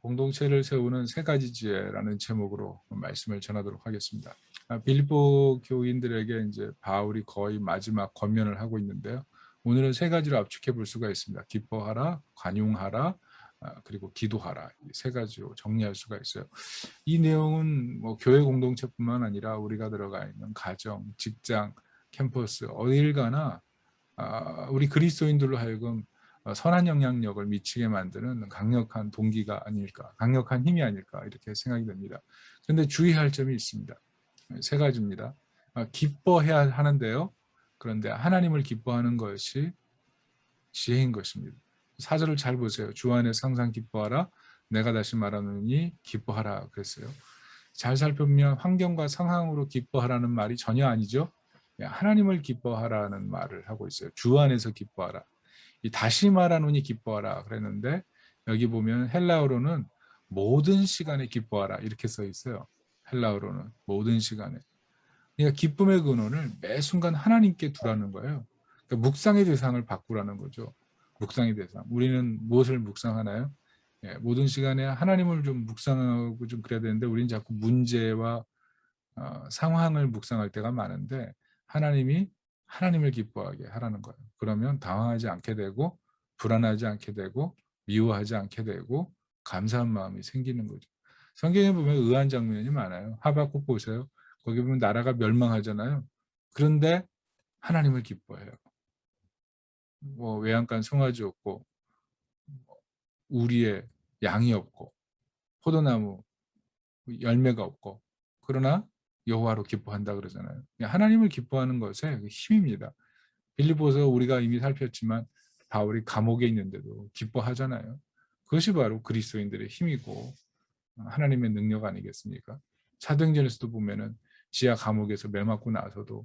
공동체를 세우는 세 가지 지혜라는 제목으로 말씀을 전하도록 하겠습니다. 빌립보 교인들에게 이제 바울이 거의 마지막 권면을 하고 있는데요. 오늘은 세 가지로 압축해 볼 수가 있습니다. 기뻐하라, 관용하라, 그리고 기도하라. 이 세 가지로 정리할 수가 있어요. 이 내용은 뭐 교회 공동체뿐만 아니라 우리가 들어가 있는 가정, 직장, 캠퍼스 어딜 가나 우리 그리스도인들로 하여금 선한 영향력을 미치게 만드는 강력한 동기가 아닐까, 강력한 힘이 아닐까 이렇게 생각이 됩니다. 그런데 주의할 점이 있습니다. 세 가지입니다. 기뻐해야 하는데요. 그런데 하나님을 기뻐하는 것이 지혜인 것입니다. 사절을 잘 보세요. 주 안에서 항상 기뻐하라. 내가 다시 말하노니 기뻐하라 그랬어요. 잘 살펴보면 환경과 상황으로 기뻐하라는 말이 전혀 아니죠. 하나님을 기뻐하라는 말을 하고 있어요. 주 안에서 기뻐하라. 이 다시 말하노니 기뻐하라 그랬는데 여기 보면 헬라어로는 모든 시간에 기뻐하라 이렇게 써 있어요. 헬라어로는 모든 시간에. 그러니까 기쁨의 근원을 매 순간 하나님께 두라는 거예요. 그러니까 묵상의 대상을 바꾸라는 거죠. 묵상의 대상. 우리는 무엇을 묵상하나요? 모든 시간에 하나님을 좀 묵상하고 좀 그래야 되는데 우리는 자꾸 문제와 상황을 묵상할 때가 많은데 하나님을 기뻐하게 하라는 거예요. 그러면 당황하지 않게 되고 불안하지 않게 되고 미워하지 않게 되고 감사한 마음이 생기는 거죠. 성경에 보면 의아한 장면이 많아요. 하박국 보세요. 거기 보면 나라가 멸망하잖아요. 그런데 하나님을 기뻐해요. 뭐 외양간 송아지 없고 우리의 양이 없고 포도나무 열매가 없고 그러나 여호와로 기뻐한다 그러잖아요. 하나님을 기뻐하는 것의 힘입니다. 빌립보서 우리가 이미 살폈지만 바울이 감옥에 있는데도 기뻐하잖아요. 그것이 바로 그리스도인들의 힘이고 하나님의 능력 아니겠습니까? 사도행전에서도 보면은 지하 감옥에서 매 맞고 나서도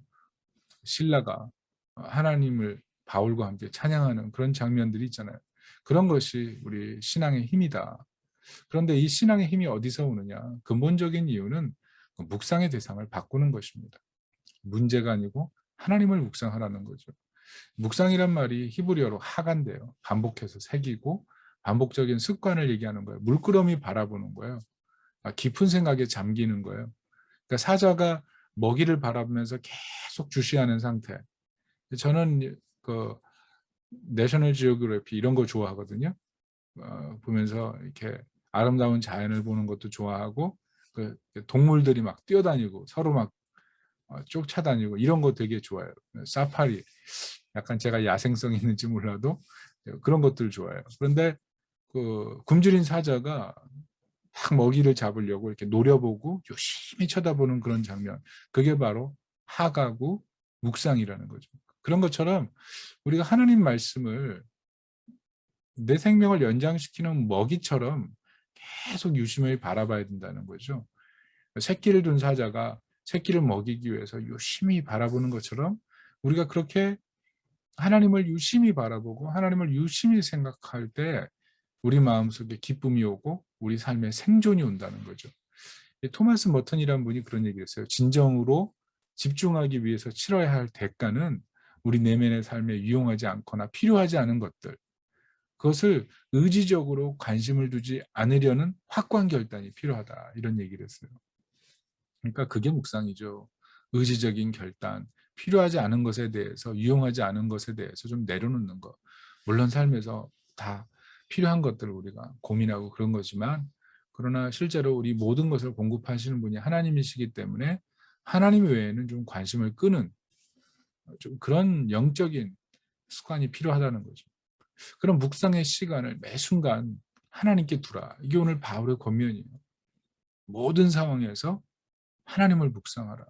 실라가 하나님을 바울과 함께 찬양하는 그런 장면들이 있잖아요. 그런 것이 우리 신앙의 힘이다. 그런데 이 신앙의 힘이 어디서 오느냐? 근본적인 이유는 묵상의 대상을 바꾸는 것입니다. 문제가 아니고 하나님을 묵상하라는 거죠. 묵상이란 말이 히브리어로 하간데요. 반복해서 새기고 반복적인 습관을 얘기하는 거예요. 물끄러미 바라보는 거예요. 깊은 생각에 잠기는 거예요. 그러니까 사자가 먹이를 바라보면서 계속 주시하는 상태. 저는 그 내셔널 지오그래피 이런 거 좋아하거든요. 보면서 이렇게 아름다운 자연을 보는 것도 좋아하고 그 동물들이 막 뛰어다니고 서로 막 쫓아다니고 이런 거 되게 좋아해요. 사파리 약간 제가 야생성이 있는지 몰라도 그런 것들 좋아해요. 그런데 그 굶주린 사자가 딱 먹이를 잡으려고 이렇게 노려보고 유심히 쳐다보는 그런 장면. 그게 바로 하가구 묵상이라는 거죠. 그런 것처럼 우리가 하나님 말씀을 내 생명을 연장시키는 먹이처럼 계속 유심히 바라봐야 된다는 거죠. 새끼를 둔 사자가 새끼를 먹이기 위해서 유심히 바라보는 것처럼 우리가 그렇게 하나님을 유심히 바라보고 하나님을 유심히 생각할 때 우리 마음속에 기쁨이 오고 우리 삶에 생존이 온다는 거죠. 토마스 머턴이라는 분이 그런 얘기를 했어요. 진정으로 집중하기 위해서 치러야 할 대가는 우리 내면의 삶에 유용하지 않거나 필요하지 않은 것들, 그것을 의지적으로 관심을 두지 않으려는 확고한 결단이 필요하다. 이런 얘기를 했어요. 그러니까 그게 묵상이죠. 의지적인 결단, 필요하지 않은 것에 대해서, 유용하지 않은 것에 대해서 좀 내려놓는 것. 물론 삶에서 다 필요한 것들을 우리가 고민하고 그런 거지만, 그러나 실제로 우리 모든 것을 공급하시는 분이 하나님이시기 때문에 하나님 외에는 좀 관심을 끄는 좀 그런 영적인 습관이 필요하다는 거죠. 그런 묵상의 시간을 매 순간 하나님께 두라. 이게 오늘 바울의 권면이에요. 모든 상황에서 하나님을 묵상하라.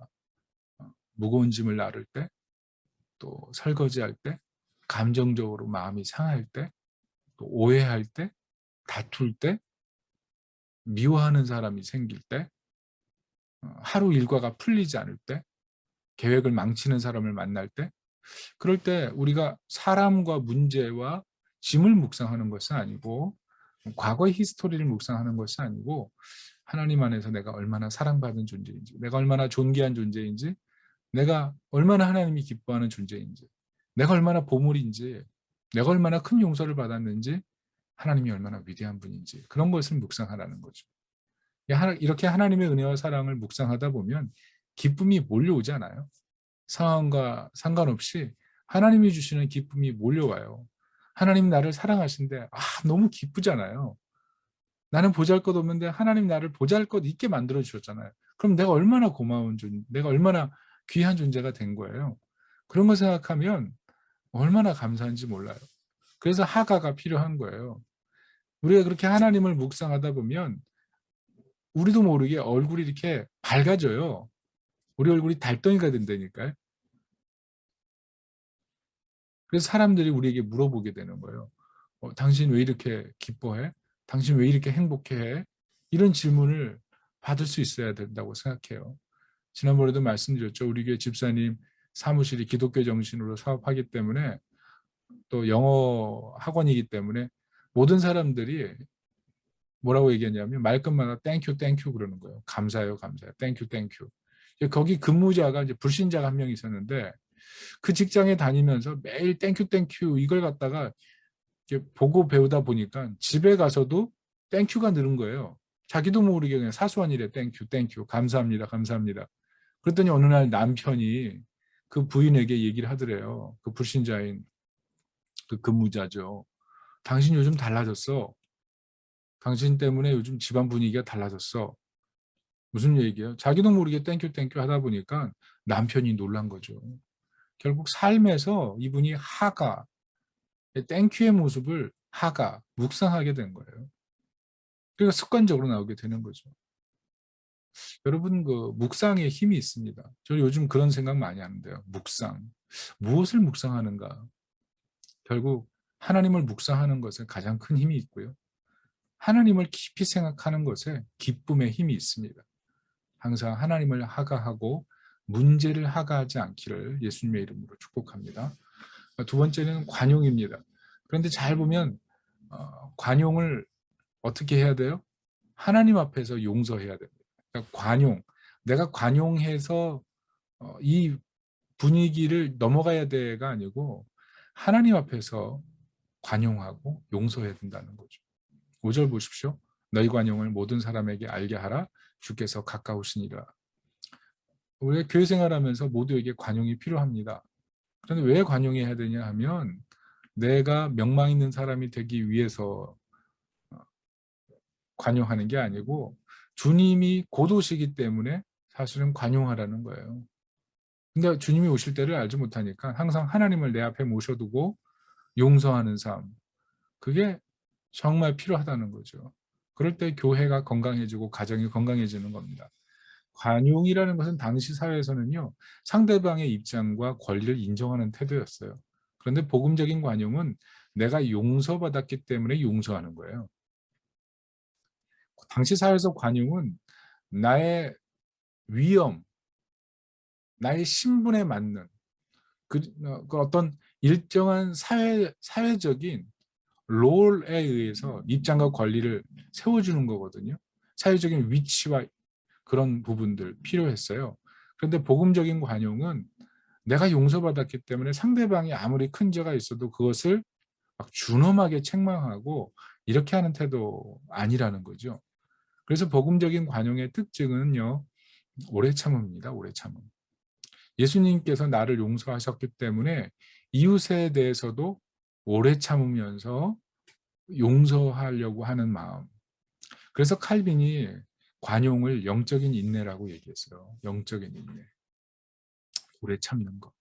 무거운 짐을 나를 때, 또 설거지할 때, 감정적으로 마음이 상할 때, 또 오해할 때, 다툴 때, 미워하는 사람이 생길 때, 하루 일과가 풀리지 않을 때, 계획을 망치는 사람을 만날 때, 그럴 때 우리가 사람과 문제와 짐을 묵상하는 것은 아니고 과거의 히스토리를 묵상하는 것이 아니고 하나님 안에서 내가 얼마나 사랑받은 존재인지, 내가 얼마나 존귀한 존재인지, 내가 얼마나 하나님이 기뻐하는 존재인지, 내가 얼마나 보물인지, 내가 얼마나 큰 용서를 받았는지 하나님이 얼마나 위대한 분인지 그런 것을 묵상하라는 거죠. 이렇게 하나님의 은혜와 사랑을 묵상하다 보면 기쁨이 몰려오잖아요. 상황과 상관없이 하나님이 주시는 기쁨이 몰려와요. 하나님 나를 사랑하신데 너무 기쁘잖아요. 나는 보잘것없는데 하나님 나를 보잘것있게 만들어 주셨잖아요. 그럼 내가 얼마나 내가 얼마나 귀한 존재가 된 거예요. 그런 거 생각하면 얼마나 감사한지 몰라요. 그래서 하가가 필요한 거예요. 우리가 그렇게 하나님을 묵상하다 보면 우리도 모르게 얼굴이 이렇게 밝아져요. 우리 얼굴이 달덩이가 된다니까요. 그래서 사람들이 우리에게 물어보게 되는 거예요. 당신 왜 이렇게 기뻐해? 당신 왜 이렇게 행복해? 이런 질문을 받을 수 있어야 된다고 생각해요. 지난번에도 말씀드렸죠. 우리 교회 집사님 사무실이 기독교 정신으로 사업하기 때문에 또 영어 학원이기 때문에 모든 사람들이 뭐라고 얘기했냐면 말끝마다 땡큐 땡큐 그러는 거예요. 감사해요 감사해요. 땡큐 땡큐. 거기 근무자가 이제 불신자가 한 명 있었는데 그 직장에 다니면서 매일 땡큐 땡큐 이걸 갖다가 이렇게 보고 배우다 보니까 집에 가서도 땡큐가 늘은 거예요. 자기도 모르게 그냥 사소한 일에 땡큐 땡큐 감사합니다 감사합니다. 그랬더니 어느 날 남편이 그 부인에게 얘기를 하더래요. 그 불신자인 그 근무자죠. 당신 요즘 달라졌어. 당신 때문에 요즘 집안 분위기가 달라졌어. 무슨 얘기예요? 자기도 모르게 땡큐 땡큐 하다 보니까 남편이 놀란 거죠. 결국 삶에서 이분이 땡큐의 모습을 묵상하게 된 거예요. 그러니까 습관적으로 나오게 되는 거죠. 여러분 그 묵상에 힘이 있습니다. 저는 요즘 그런 생각 많이 하는데요. 묵상. 무엇을 묵상하는가? 결국 하나님을 묵상하는 것에 가장 큰 힘이 있고요. 하나님을 깊이 생각하는 것에 기쁨의 힘이 있습니다. 항상 하나님을 하가하고 문제를 하가하지 않기를 예수님의 이름으로 축복합니다. 두 번째는 관용입니다. 그런데 잘 보면 관용을 어떻게 해야 돼요? 하나님 앞에서 용서해야 됩니다. 그러니까 내가 관용해서 이 분위기를 넘어가야 돼가 아니고 하나님 앞에서 관용하고 용서해야 된다는 거죠. 5절 보십시오. 너희 관용을 모든 사람에게 알게 하라. 주께서 가까우시니라. 우리가 교회 생활하면서 모두에게 관용이 필요합니다. 그런데 왜 관용해야 되냐 하면 내가 명망 있는 사람이 되기 위해서 관용하는 게 아니고 주님이 곧 오시기 때문에 사실은 관용하라는 거예요. 근데 주님이 오실 때를 알지 못하니까 항상 하나님을 내 앞에 모셔두고 용서하는 삶, 그게 정말 필요하다는 거죠. 그럴 때 교회가 건강해지고 가정이 건강해지는 겁니다. 관용이라는 것은 당시 사회에서는요, 상대방의 입장과 권리를 인정하는 태도였어요. 그런데 복음적인 관용은 내가 용서받았기 때문에 용서하는 거예요. 당시 사회에서 관용은 나의 위험, 나의 신분에 맞는 그 어떤 일정한 사회적인 롤에 의해서 입장과 권리를 세워주는 거거든요. 사회적인 위치와 그런 부분들 필요했어요. 그런데 복음적인 관용은 내가 용서받았기 때문에 상대방이 아무리 큰 죄가 있어도 그것을 막 준엄하게 책망하고 이렇게 하는 태도 아니라는 거죠. 그래서 복음적인 관용의 특징은요, 오래 참음입니다. 오래 참음. 예수님께서 나를 용서하셨기 때문에 이웃에 대해서도 오래 참으면서 용서하려고 하는 마음. 그래서 칼빈이 관용을 영적인 인내라고 얘기했어요. 영적인 인내. 오래 참는 것.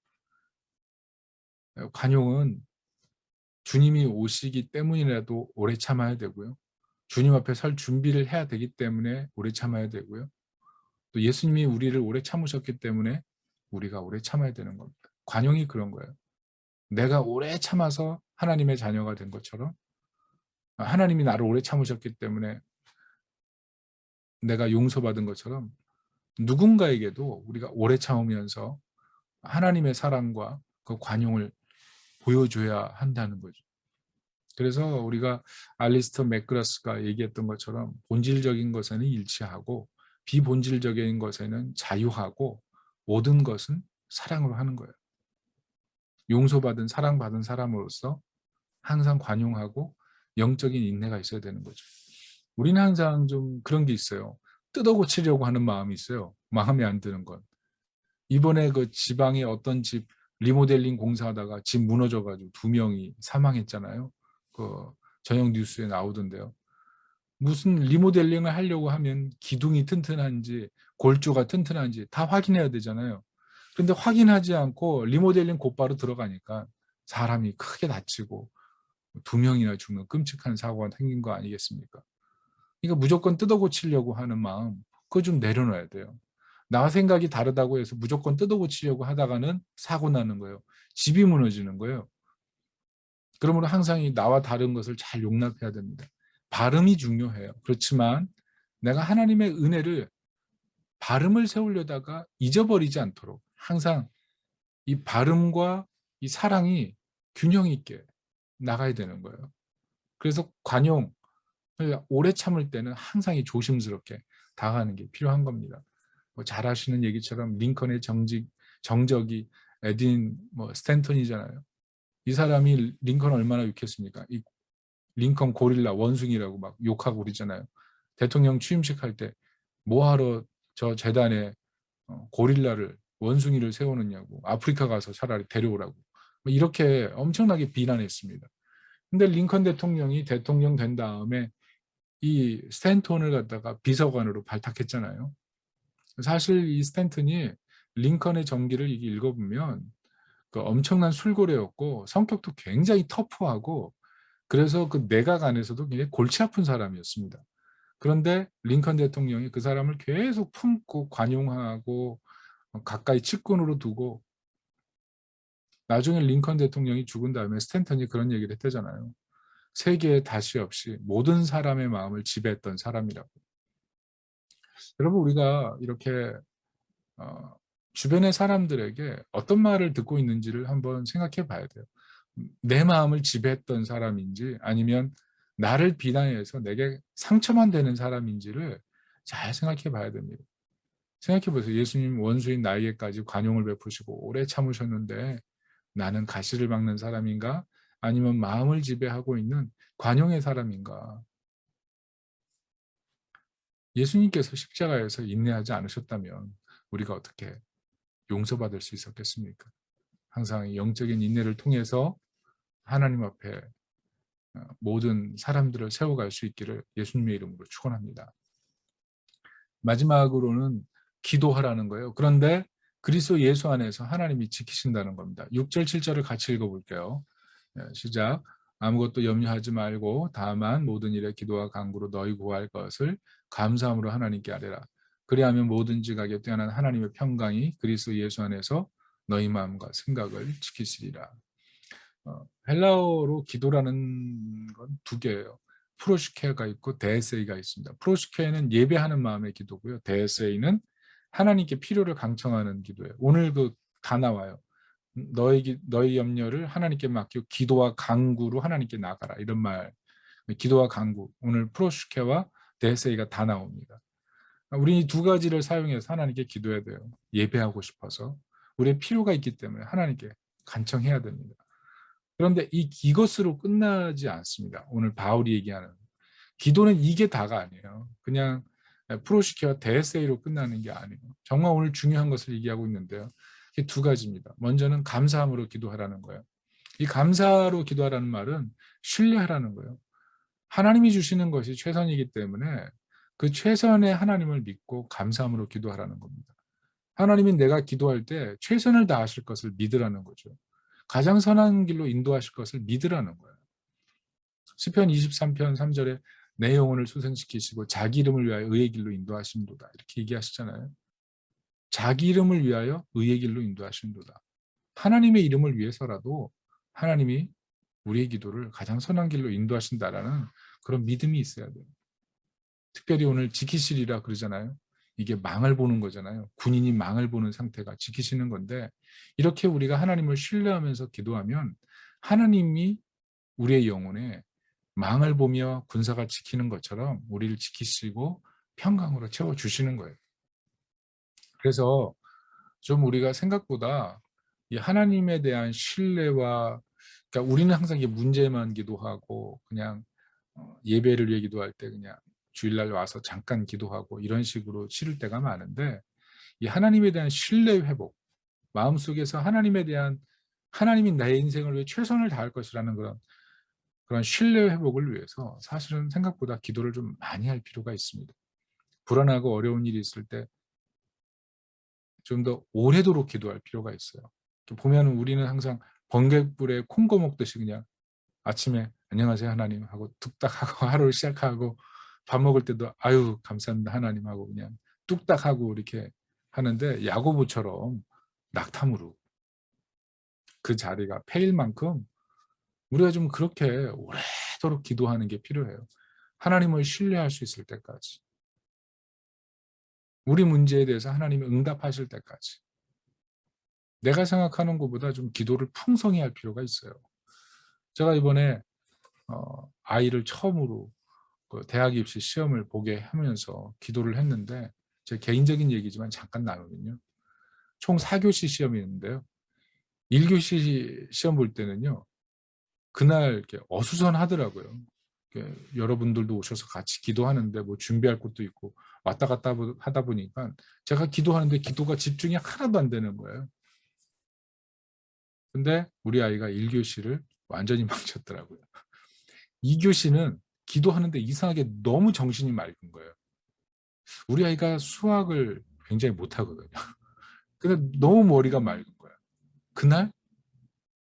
관용은 주님이 오시기 때문이라도 오래 참아야 되고요. 주님 앞에 설 준비를 해야 되기 때문에 오래 참아야 되고요. 또 예수님이 우리를 오래 참으셨기 때문에 우리가 오래 참아야 되는 겁니다. 관용이 그런 거예요. 내가 오래 참아서 하나님의 자녀가 된 것처럼 하나님이 나를 오래 참으셨기 때문에 내가 용서받은 것처럼 누군가에게도 우리가 오래 참으면서 하나님의 사랑과 그 관용을 보여줘야 한다는 거죠. 그래서 우리가 알리스터 맥그라스가 얘기했던 것처럼 본질적인 것에는 일치하고 비본질적인 것에는 자유하고 모든 것은 사랑으로 하는 거예요. 용서받은 사랑받은 사람으로서 항상 관용하고 영적인 인내가 있어야 되는 거죠. 우리는 항상 좀 그런 게 있어요. 뜯어 고치려고 하는 마음이 있어요. 마음에 안 드는 건. 이번에 그 지방의 어떤 집 리모델링 공사하다가 집 무너져 가지고 2명이 사망했잖아요. 그 저녁 뉴스에 나오던데요. 무슨 리모델링을 하려고 하면 기둥이 튼튼한지 골조가 튼튼한지 다 확인해야 되잖아요. 근데 확인하지 않고 리모델링 곧바로 들어가니까 사람이 크게 다치고 2명이나 죽는 끔찍한 사고가 생긴 거 아니겠습니까? 그러니까 무조건 뜯어 고치려고 하는 마음, 그거 좀 내려놔야 돼요. 나와 생각이 다르다고 해서 무조건 뜯어 고치려고 하다가는 사고 나는 거예요. 집이 무너지는 거예요. 그러므로 항상 이 나와 다른 것을 잘 용납해야 됩니다. 발음이 중요해요. 그렇지만 내가 하나님의 은혜를 발음을 세우려다가 잊어버리지 않도록 항상 이 발음과 이 사랑이 균형 있게 나가야 되는 거예요. 그래서 관용을 오래 참을 때는 항상 이 조심스럽게 다가가는 게 필요한 겁니다. 뭐 잘 아시는 얘기처럼 링컨의 정적이 에딘 스탠턴이잖아요. 이 사람이 링컨 얼마나 욕했습니까? 이 링컨 고릴라 원숭이라고 막 욕하고 그러잖아요. 대통령 취임식 할 때 뭐하러 저 재단에 고릴라를 원숭이를 세우느냐고, 아프리카 가서 차라리 데려오라고, 이렇게 엄청나게 비난했습니다. 근데 링컨 대통령이 대통령 된 다음에 이 스탠턴을 갖다가 비서관으로 발탁했잖아요. 사실 이 스탠턴이 링컨의 전기를 읽어보면 그 엄청난 술고래였고 성격도 굉장히 터프하고, 그래서 그 내각 안에서도 굉장히 골치 아픈 사람이었습니다. 그런데 링컨 대통령이 그 사람을 계속 품고 관용하고 가까이 측근으로 두고, 나중에 링컨 대통령이 죽은 다음에 스탠턴이 그런 얘기를 했대잖아요. 세계에 다시 없이 모든 사람의 마음을 지배했던 사람이라고. 여러분, 우리가 이렇게 주변의 사람들에게 어떤 말을 듣고 있는지를 한번 생각해 봐야 돼요. 내 마음을 지배했던 사람인지 아니면 나를 비난해서 내게 상처만 되는 사람인지를 잘 생각해 봐야 됩니다. 생각해 보세요. 예수님 원수인 나에게까지 관용을 베푸시고 오래 참으셨는데 나는 가시를 막는 사람인가? 아니면 마음을 지배하고 있는 관용의 사람인가? 예수님께서 십자가에서 인내하지 않으셨다면 우리가 어떻게 용서받을 수 있었겠습니까? 항상 영적인 인내를 통해서 하나님 앞에 모든 사람들을 세워갈 수 있기를 예수님의 이름으로 축원합니다. 마지막으로는 기도하라는 거예요. 그런데 그리스도 예수 안에서 하나님이 지키신다는 겁니다. 6절 7절을 같이 읽어볼게요. 시작. 아무것도 염려하지 말고 다만 모든 일에 기도와 간구로 너희 구할 것을 감사함으로 하나님께 아뢰라. 그리하면 모든 지각에 뛰어난 하나님의 평강이 그리스도 예수 안에서 너희 마음과 생각을 지키시리라. 헬라어로 기도라는 건 두 개예요. 프로시케가 있고 데에세이가 있습니다. 프로시케는 예배하는 마음의 기도고요. 데에세이는 하나님께 필요를 강청하는 기도예요. 오늘 다 나와요. 너희 염려를 하나님께 맡기고 기도와 간구로 하나님께 나가라, 이런 말. 기도와 간구, 오늘 프로시케와 데에세이가 다 나옵니다. 우리 이 두 가지를 사용해서 하나님께 기도해야 돼요. 예배하고 싶어서 우리의 필요가 있기 때문에 하나님께 간청해야 됩니다. 그런데 이것으로 끝나지 않습니다. 오늘 바울이 얘기하는 기도는 이게 다가 아니에요. 그냥 프로시케와 데에세이로 끝나는 게 아니에요. 정말 오늘 중요한 것을 얘기하고 있는데요. 이게 두 가지입니다. 먼저는 감사함으로 기도하라는 거예요. 이 감사로 기도하라는 말은 신뢰하라는 거예요. 하나님이 주시는 것이 최선이기 때문에 그 최선의 하나님을 믿고 감사함으로 기도하라는 겁니다. 하나님이 내가 기도할 때 최선을 다하실 것을 믿으라는 거죠. 가장 선한 길로 인도하실 것을 믿으라는 거예요. 시편 23편 3절에 내 영혼을 소생시키시고 자기 이름을 위하여 의의 길로 인도하신도다, 이렇게 얘기하시잖아요. 자기 이름을 위하여 의의 길로 인도하신도다. 하나님의 이름을 위해서라도 하나님이 우리의 기도를 가장 선한 길로 인도하신다라는 그런 믿음이 있어야 돼요. 특별히 오늘 지키시리라 그러잖아요. 이게 망을 보는 거잖아요. 군인이 망을 보는 상태가 지키시는 건데, 이렇게 우리가 하나님을 신뢰하면서 기도하면 하나님이 우리의 영혼에 망을 보며 군사가 지키는 것처럼 우리를 지키시고 평강으로 채워주시는 거예요. 그래서 좀 우리가 생각보다 이 하나님에 대한 신뢰와, 그러니까 우리는 항상 이게 문제만 기도하고 그냥 예배를 위해 기도할 때 그냥 주일날 와서 잠깐 기도하고 이런 식으로 치를 때가 많은데, 이 하나님에 대한 신뢰 회복, 마음속에서 하나님에 대한, 하나님이 내 인생을 위해 최선을 다할 것이라는 그런 신뢰 회복을 위해서 사실은 생각보다 기도를 좀 많이 할 필요가 있습니다. 불안하고 어려운 일이 있을 때 좀 더 오래도록 기도할 필요가 있어요. 보면 우리는 항상 번갯불에 콩고 먹듯이 그냥 아침에 안녕하세요 하나님 하고 뚝딱 하고 하루를 시작하고, 밥 먹을 때도 아유 감사합니다 하나님 하고 그냥 뚝딱 하고 이렇게 하는데, 야고보처럼 낙탐으로 그 자리가 패일 만큼 우리가 좀 그렇게 오래도록 기도하는 게 필요해요. 하나님을 신뢰할 수 있을 때까지, 우리 문제에 대해서 하나님이 응답하실 때까지. 내가 생각하는 것보다 좀 기도를 풍성히 할 필요가 있어요. 제가 이번에 아이를 처음으로 그 대학 입시 시험을 보게 하면서 기도를 했는데, 제 개인적인 얘기지만 잠깐 나누면요, 총 4교시 시험이 있는데요, 1교시 시험 볼 때는요 그날 이렇게 어수선하더라고요. 여러분들도 오셔서 같이 기도하는데 뭐 준비할 것도 있고 왔다 갔다 하다 보니까 제가 기도하는데 기도가 집중이 하나도 안 되는 거예요. 근데 우리 아이가 1교시를 완전히 망쳤더라고요. 2교시는 기도하는데 이상하게 너무 정신이 맑은 거예요. 우리 아이가 수학을 굉장히 못하거든요. 근데 너무 머리가 맑은 거예요. 그날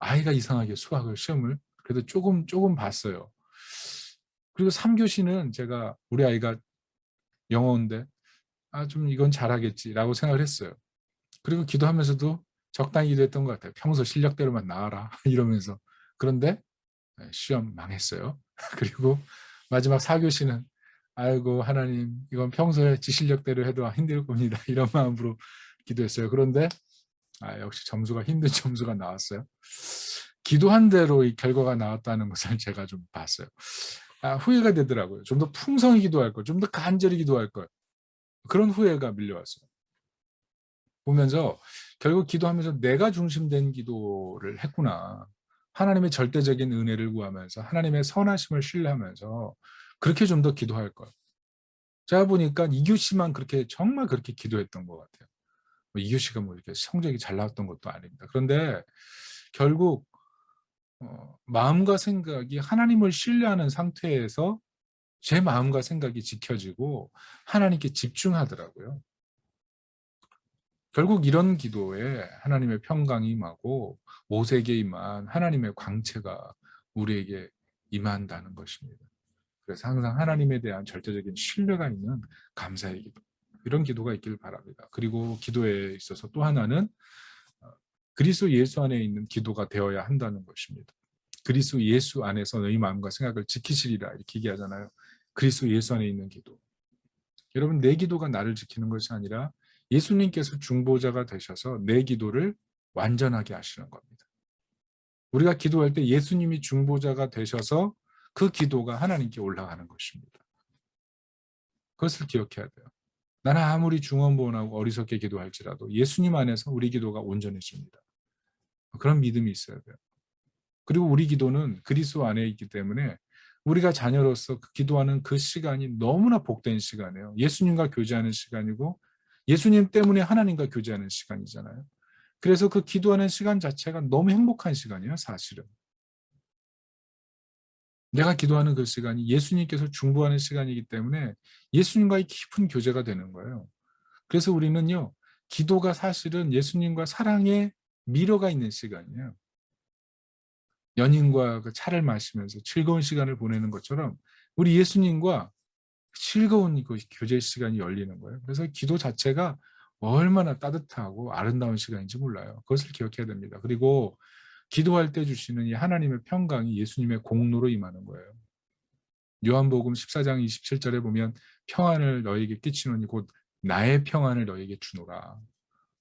아이가 이상하게 수학을 시험을 그래도 조금 봤어요. 그리고 3교시는 제가 우리 아이가 영어인데 좀 이건 잘하겠지라고 생각을 했어요. 그리고 기도하면서도 적당히 기도했던 것 같아요. 평소 실력대로만 나와라 이러면서. 그런데 시험 망했어요. 그리고 마지막 4교시는 아이고 하나님 이건 평소에 지 실력대로 해도 힘들 겁니다. 이런 마음으로 기도했어요. 그런데 역시 점수가 힘든 점수가 나왔어요. 기도한 대로 이 결과가 나왔다는 것을 제가 좀 봤어요. 후회가 되더라고요. 좀 더 풍성히 기도할 걸, 좀 더 간절히 기도할 걸. 그런 후회가 밀려왔어요. 보면서 결국 기도하면서 내가 중심된 기도를 했구나. 하나님의 절대적인 은혜를 구하면서 하나님의 선하심을 신뢰하면서 그렇게 좀 더 기도할 걸. 제가 보니까 2교시만 그렇게 정말 그렇게 기도했던 것 같아요. 2교시가 뭐 이렇게 성적이 잘 나왔던 것도 아닙니다. 그런데 결국 마음과 생각이 하나님을 신뢰하는 상태에서 제 마음과 생각이 지켜지고 하나님께 집중하더라고요. 결국 이런 기도에 하나님의 평강이 임하고 모세에게 임한 하나님의 광채가 우리에게 임한다는 것입니다. 그래서 항상 하나님에 대한 절대적인 신뢰가 있는 감사의 기도, 이런 기도가 있길 바랍니다. 그리고 기도에 있어서 또 하나는 그리스도 예수 안에 있는 기도가 되어야 한다는 것입니다. 그리스도 예수 안에서 너희 마음과 생각을 지키시리라 이렇게 얘기하잖아요. 그리스도 예수 안에 있는 기도. 여러분, 내 기도가 나를 지키는 것이 아니라 예수님께서 중보자가 되셔서 내 기도를 완전하게 하시는 겁니다. 우리가 기도할 때 예수님이 중보자가 되셔서 그 기도가 하나님께 올라가는 것입니다. 그것을 기억해야 돼요. 나는 아무리 중언부언하고 어리석게 기도할지라도 예수님 안에서 우리 기도가 온전해집니다. 그런 믿음이 있어야 돼요. 그리고 우리 기도는 그리스도 안에 있기 때문에 우리가 자녀로서 기도하는 그 시간이 너무나 복된 시간이에요. 예수님과 교제하는 시간이고 예수님 때문에 하나님과 교제하는 시간이잖아요. 그래서 그 기도하는 시간 자체가 너무 행복한 시간이에요, 사실은. 내가 기도하는 그 시간이 예수님께서 중보하는 시간이기 때문에 예수님과의 깊은 교제가 되는 거예요. 그래서 우리는요, 기도가 사실은 예수님과 사랑의 미로가 있는 시간이에요. 연인과 그 차를 마시면서 즐거운 시간을 보내는 것처럼 우리 예수님과 즐거운 그 교제 시간이 열리는 거예요. 그래서 기도 자체가 얼마나 따뜻하고 아름다운 시간인지 몰라요. 그것을 기억해야 됩니다. 그리고 기도할 때 주시는 이 하나님의 평강이 예수님의 공로로 임하는 거예요. 요한복음 14장 27절에 보면 평안을 너에게 끼치노니 곧 나의 평안을 너에게 주노라.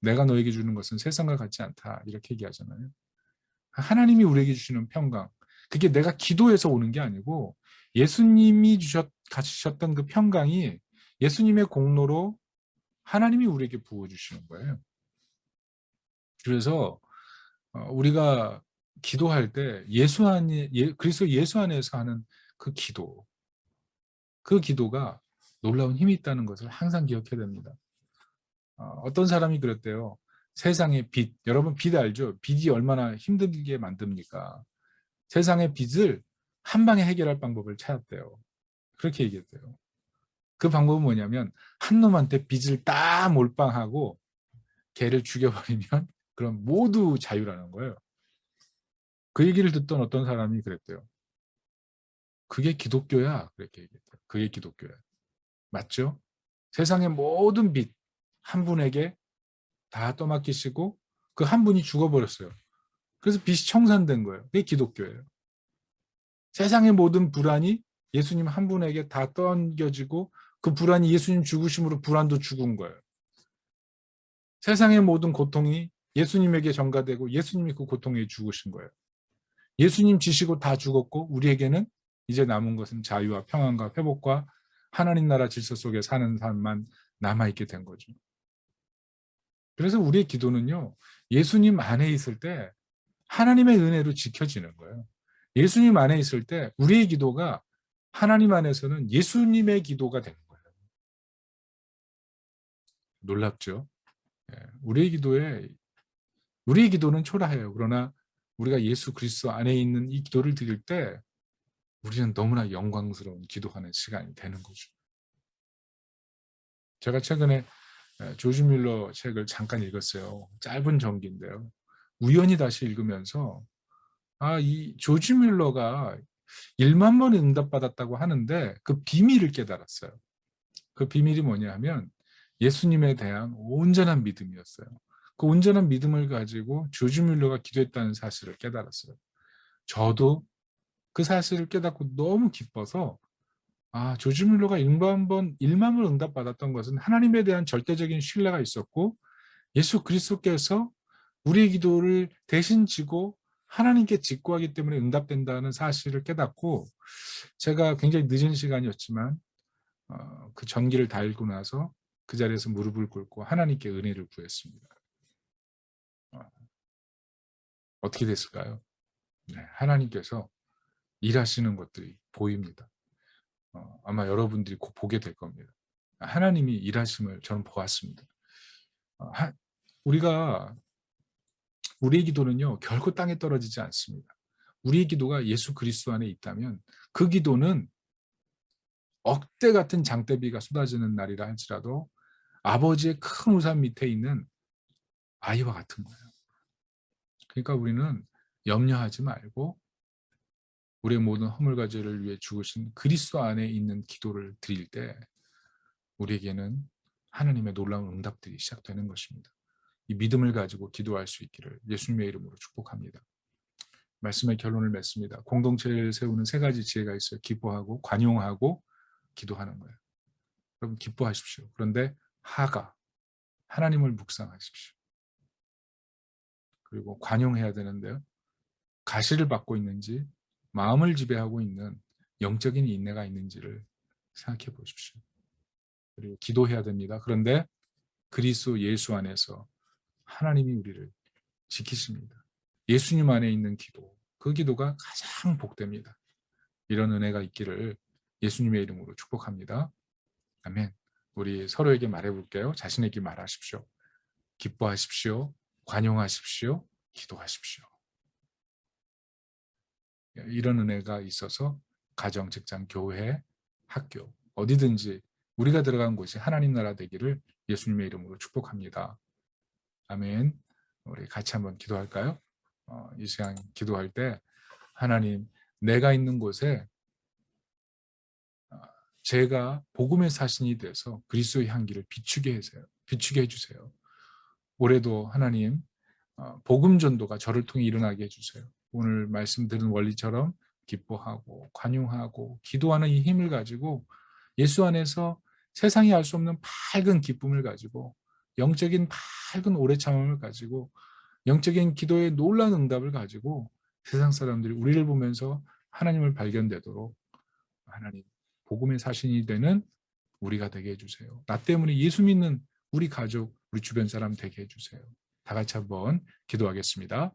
내가 너에게 주는 것은 세상과 같지 않다. 이렇게 얘기하잖아요. 하나님이 우리에게 주시는 평강, 그게 내가 기도해서 오는 게 아니고 예수님이 가지셨던 그 평강이 예수님의 공로로 하나님이 우리에게 부어주시는 거예요. 그래서 우리가 기도할 때 그리스도 예수 안에서 하는 그 기도, 그 기도가 놀라운 힘이 있다는 것을 항상 기억해야 됩니다. 어떤 사람이 그랬대요. 세상의 빚, 여러분 빚 알죠? 빚이 얼마나 힘들게 만듭니까? 세상의 빚을 한 방에 해결할 방법을 찾았대요. 그렇게 얘기했대요. 그 방법은 뭐냐면 한 놈한테 빚을 다 몰빵하고 걔를 죽여버리면 그럼 모두 자유라는 거예요. 그 얘기를 듣던 어떤 사람이 그랬대요. 그게 기독교야. 그렇게 얘기했대요. 그게 기독교야. 맞죠? 세상의 모든 빚 한 분에게 다 떠맡기시고 그 한 분이 죽어버렸어요. 그래서 빚이 청산된 거예요. 그게 기독교예요. 세상의 모든 불안이 예수님 한 분에게 다 떠안겨지고 그 불안이 예수님 죽으심으로 불안도 죽은 거예요. 세상의 모든 고통이 예수님에게 전가되고 예수님이 그 고통에 죽으신 거예요. 예수님 지시고 다 죽었고 우리에게는 이제 남은 것은 자유와 평안과 회복과 하나님 나라 질서 속에 사는 삶만 남아있게 된 거죠. 그래서 우리의 기도는요. 예수님 안에 있을 때 하나님의 은혜로 지켜지는 거예요. 예수님 안에 있을 때 우리의 기도가 하나님 안에서는 예수님의 기도가 되는 거예요. 놀랍죠? 우리의 기도는 초라해요. 그러나 우리가 예수 그리스도 안에 있는 이 기도를 드릴 때 우리는 너무나 영광스러운 기도하는 시간이 되는 거죠. 제가 최근에 조지 뮬러 책을 잠깐 읽었어요. 짧은 전기인데요. 우연히 다시 읽으면서 이 조지 뮬러가 1만 번에 응답받았다고 하는데 그 비밀을 깨달았어요. 그 비밀이 뭐냐 하면 예수님에 대한 온전한 믿음이었어요. 그 온전한 믿음을 가지고 조지 뮬러가 기도했다는 사실을 깨달았어요. 저도 그 사실을 깨닫고 너무 기뻐서 조지 뮬러가 1만 번 응답받았던 것은 하나님에 대한 절대적인 신뢰가 있었고 예수 그리스도께서 우리의 기도를 대신 지고 하나님께 직구하기 때문에 응답된다는 사실을 깨닫고 제가 굉장히 늦은 시간이었지만 그 전기를 달고 나서 그 자리에서 무릎을 꿇고 하나님께 은혜를 구했습니다. 어떻게 됐을까요? 네, 하나님께서 일하시는 것들이 보입니다. 아마 여러분들이 곧 보게 될 겁니다. 하나님이 일하심을 저는 보았습니다. 우리의 기도는요 결코 땅에 떨어지지 않습니다. 우리의 기도가 예수 그리스도 안에 있다면 그 기도는 억대 같은 장대비가 쏟아지는 날이라 할지라도 아버지의 큰 우산 밑에 있는 아이와 같은 거예요. 그러니까 우리는 염려하지 말고 우리의 모든 허물과 죄를 위해 죽으신 그리스도 안에 있는 기도를 드릴 때 우리에게는 하나님의 놀라운 응답들이 시작되는 것입니다. 이 믿음을 가지고 기도할 수 있기를 예수님의 이름으로 축복합니다. 말씀의 결론을 맺습니다. 공동체를 세우는 3가지 지혜가 있어요. 기뻐하고 관용하고 기도하는 거예요. 여러분 기뻐하십시오. 그런데 하나님을 묵상하십시오. 그리고 관용해야 되는데요. 가시를 받고 있는지 마음을 지배하고 있는 영적인 인내가 있는지를 생각해 보십시오. 그리고 기도해야 됩니다. 그런데 그리스도 예수 안에서 하나님이 우리를 지키십니다. 예수님 안에 있는 기도, 그 기도가 가장 복됩니다. 이런 은혜가 있기를 예수님의 이름으로 축복합니다. 아멘. 우리 서로에게 말해볼게요. 자신에게 말하십시오. 기뻐하십시오. 관용하십시오. 기도하십시오. 이런 은혜가 있어서 가정, 직장, 교회, 학교 어디든지 우리가 들어간 곳이 하나님 나라 되기를 예수님의 이름으로 축복합니다. 아멘. 우리 같이 한번 기도할까요? 이 시간 기도할 때 하나님 내가 있는 곳에 제가 복음의 사신이 돼서 그리스도의 향기를 비추게 해주세요. 올해도 하나님 복음 전도가 저를 통해 일어나게 해주세요. 오늘 말씀드린 원리처럼 기뻐하고 관용하고 기도하는 이 힘을 가지고 예수 안에서 세상이 알 수 없는 밝은 기쁨을 가지고 영적인 밝은 오래 참음을 가지고 영적인 기도의 놀라운 응답을 가지고 세상 사람들이 우리를 보면서 하나님을 발견되도록 하나님 복음의 사신이 되는 우리가 되게 해주세요. 나 때문에 예수 믿는 우리 가족, 우리 주변 사람 되게 해주세요. 다 같이 한번 기도하겠습니다.